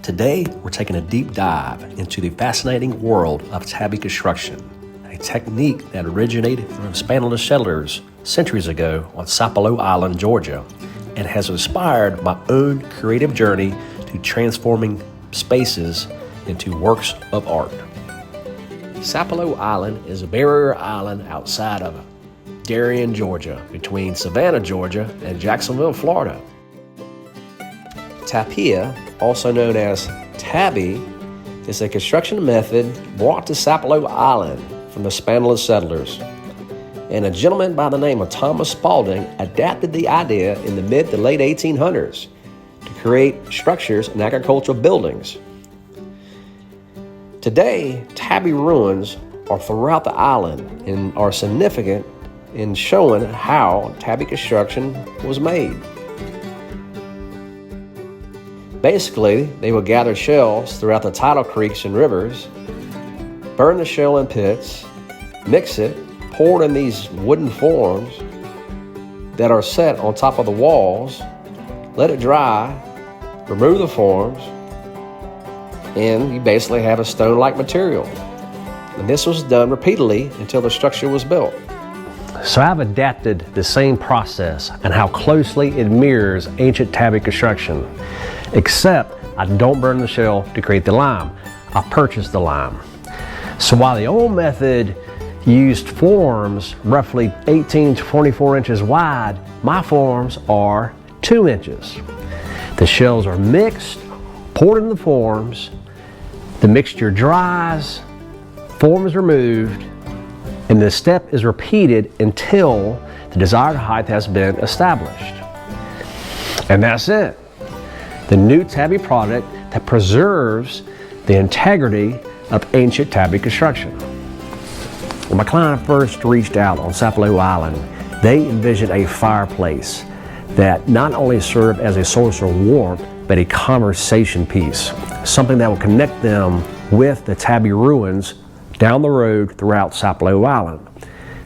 Today, we're taking a deep dive into the fascinating world of tabby construction, a technique that originated from Spanish settlers centuries ago on Sapelo Island, Georgia, and has inspired my own creative journey to transforming spaces into works of art. Sapelo Island is a barrier island outside of Darien, Georgia, between Savannah, Georgia, and Jacksonville, Florida. Tapia, also known as tabby, is a construction method brought to Sapelo Island from the Spanish settlers. And a gentleman by the name of Thomas Spalding adapted the idea in the mid to late 1800s to create structures and agricultural buildings. Today, tabby ruins are throughout the island and are significant in showing how tabby construction was made. Basically, they would gather shells throughout the tidal creeks and rivers, burn the shell in pits, mix it, pour it in these wooden forms that are set on top of the walls, let it dry, remove the forms, and you basically have a stone-like material. And this was done repeatedly until the structure was built. So I've adapted the same process and how closely it mirrors ancient tabby construction, except I don't burn the shell to create the lime. I purchase the lime. So while the old method used forms roughly 18 to 24 inches wide, my forms are 2 inches. The shells are mixed, poured in the forms, the mixture dries, form is removed, and the step is repeated until the desired height has been established. And that's it. The new tabby product that preserves the integrity of ancient tabby construction. When my client first reached out on Sapelo Island, they envisioned a fireplace that not only served as a source of warmth, but a conversation piece, something that would connect them with the tabby ruins down the road throughout Sapelo Island.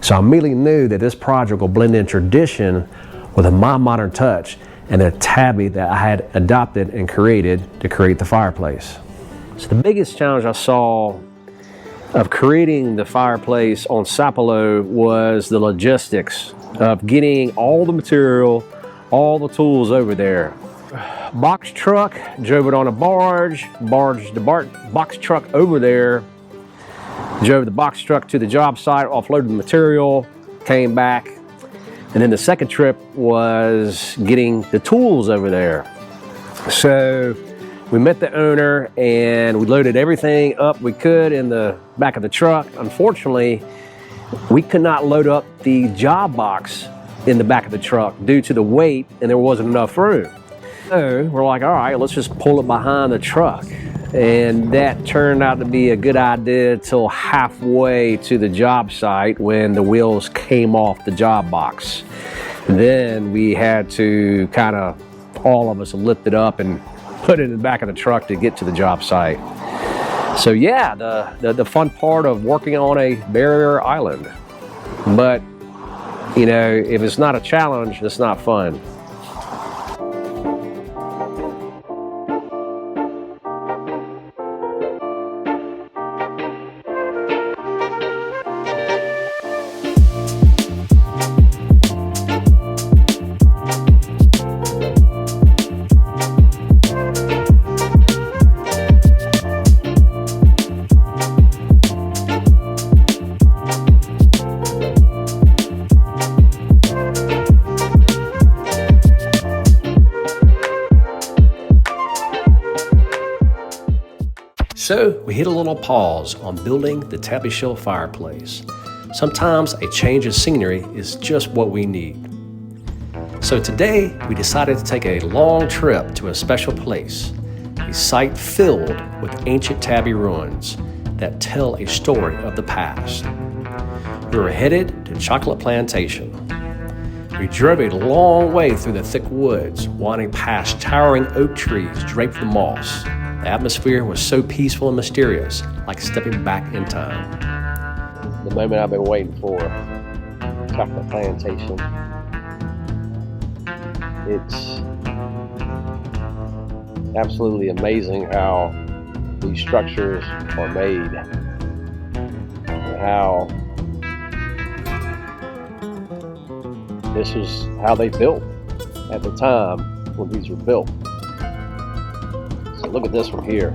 So I immediately knew that this project will blend in tradition with a modern touch and a tabby that I had adopted and created to create the fireplace. So the biggest challenge I saw of creating the fireplace on Sapelo was the logistics of getting all the material, all the tools over there. Box truck, drove it on a barge the box truck over there, drove the box truck to the job site, offloaded the material, came back. And then the second trip was getting the tools over there. So we met the owner and we loaded everything up we could in the back of the truck. Unfortunately, we could not load up the job box in the back of the truck due to the weight, and there wasn't enough room. So we're like, all right, let's just pull it behind the truck. And that turned out to be a good idea till halfway to the job site when the wheels came off the job box. Then we had to kind of, all of us lift it up and put it in the back of the truck to get to the job site. So yeah, the fun part of working on a barrier island. But, you know, if it's not a challenge, it's not fun. So we hit a little pause on building the tabby shell fireplace. Sometimes a change of scenery is just what we need. So today we decided to take a long trip to a special place, a site filled with ancient tabby ruins that tell a story of the past. We were headed to Chocolate Plantation. We drove a long way through the thick woods, winding past towering oak trees draped with moss. The atmosphere was so peaceful and mysterious, like stepping back in time. The moment I've been waiting for, Chocolate Plantation. It's Absolutely amazing how these structures are made and how this is how they built at the time when these were built. So look at this one here.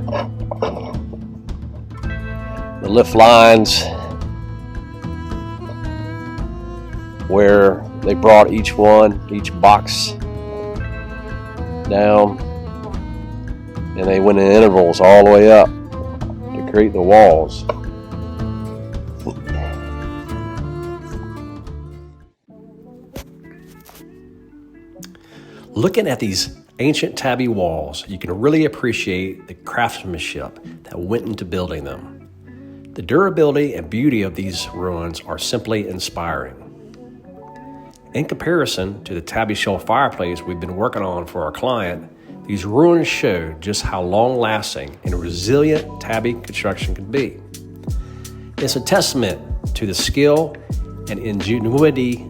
The lift lines where they brought each box down, and they went in intervals all the way up to create the walls. Looking at these ancient tabby walls, you can really appreciate the craftsmanship that went into building them. The durability and beauty of these ruins are simply inspiring. In comparison to the tabby shell fireplace we've been working on for our client, these ruins show just how long-lasting and resilient tabby construction can be. It's a testament to the skill and ingenuity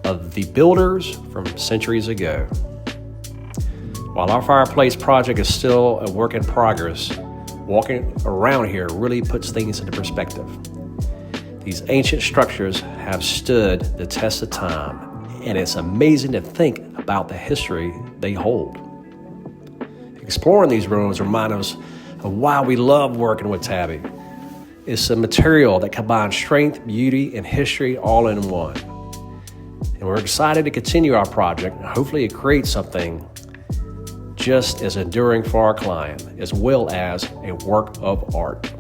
of the builders from centuries ago. While our fireplace project is still a work in progress, walking around here really puts things into perspective. These ancient structures have stood the test of time, and it's amazing to think about the history they hold. Exploring these ruins reminds us of why we love working with tabby. It's a material that combines strength, beauty, and history all in one. And we're excited to continue our project, and hopefully it creates something just as enduring for our client, as well as a work of art.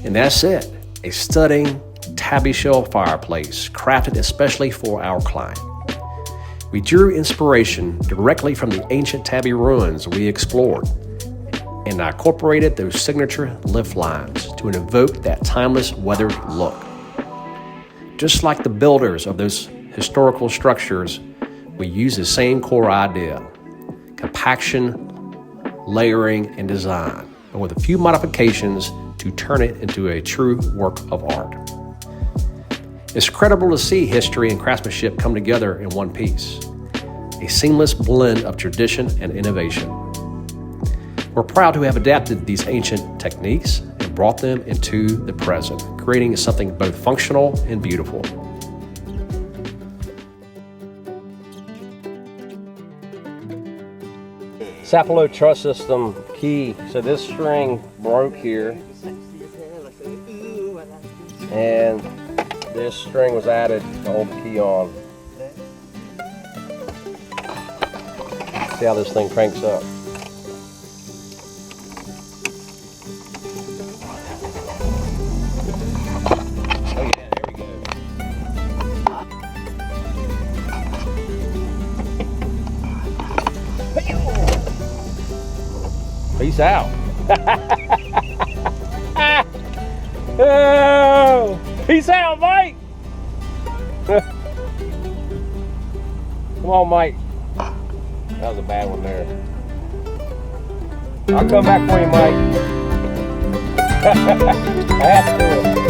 And that's it, a stunning tabby shell fireplace crafted especially for our client. We drew inspiration directly from the ancient tabby ruins we explored, and I incorporated those signature lift lines to invoke that timeless weathered look. Just like the builders of those historical structures, we use the same core idea: compaction, layering, and design, but with a few modifications to turn it into a true work of art. It's incredible to see history and craftsmanship come together in one piece, a seamless blend of tradition and innovation. We're proud to have adapted these ancient techniques and brought them into the present, creating something both functional and beautiful. Sapelo truss system key. So this string broke here, and this string was added to hold the key on. See how this thing cranks up. Oh yeah, there we go. Peace out. Oh, peace out, Mike. Come on, Mike. That was a bad one there. I'll come back for you, Mike. I have to do it.